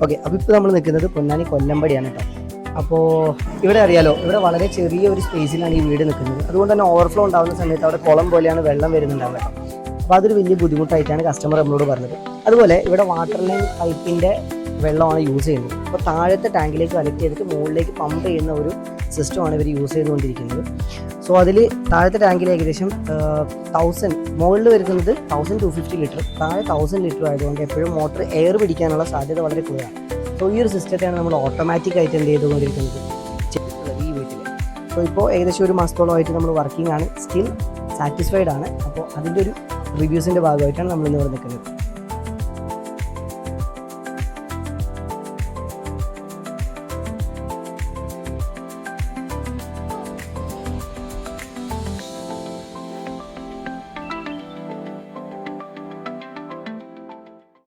Okay, അപ്പോൾ ഇപ്പോൾ നമ്മൾ നിൽക്കുന്നത് പൊന്നാനി കൊല്ലമ്പടിയാണ് കേട്ടോ. അപ്പോൾ ഇവിടെ അറിയാലോ, ഇവിടെ വളരെ ചെറിയ ഒരു സ്പേസിലാണ് ഈ വീട് നിൽക്കുന്നത്. അതുകൊണ്ട് തന്നെ ഓവർഫ്ലോ ഉണ്ടാകുന്ന സമയത്ത് അവിടെ കുളം പോലെയാണ് വെള്ളം വരുന്നുണ്ടാവുക കേട്ടോ. അപ്പോൾ അതൊരു വലിയ ബുദ്ധിമുട്ടായിട്ടാണ് കസ്റ്റമർ നമ്മളോട് പറഞ്ഞത്. അതുപോലെ ഇവിടെ വാട്ടർ ലൈൻ പൈപ്പിൻ്റെ വെള്ളമാണ് യൂസ് ചെയ്യുന്നത്. അപ്പോൾ താഴത്തെ ടാങ്കിലേക്ക് കലക്ട് ചെയ്തിട്ട് മുകളിലേക്ക് പമ്പ് ചെയ്യുന്ന ഒരു സിസ്റ്റമാണ് ഇവർ യൂസ് ചെയ്തുകൊണ്ടിരിക്കുന്നത്. സോ അതിൽ താഴത്തെ ടാങ്കിൽ ഏകദേശം 1000, മുകളിൽ വരുന്നത് 1250 ലിറ്റർ, താഴെ 1000 ലിറ്റർ ആയതുകൊണ്ട് എപ്പോഴും മോട്ടർ എയർ പിടിക്കാനുള്ള സാധ്യത വളരെ കൂടുതലാണ്. സോ ഈ ഒരു സിസ്റ്റത്തെയാണ് നമ്മൾ ഓട്ടോമാറ്റിക് ആയിട്ട് എന്ത് ചെയ്തുകൊണ്ടിരിക്കുന്നത് ഈ വീട്ടിൽ. സോ ഇപ്പോൾ ഏകദേശം ഒരു മാസത്തോളമായിട്ട് നമ്മൾ വർക്കിംഗ് ആണ്, സ്റ്റിൽ സാറ്റിസ്ഫൈഡ് ആണ്. അപ്പോൾ അതിൻ്റെ ഒരു റിവ്യൂസിൻ്റെ ഭാഗമായിട്ടാണ് നമ്മൾ ഇന്ന് ഇവിടെ നിൽക്കുന്നത്.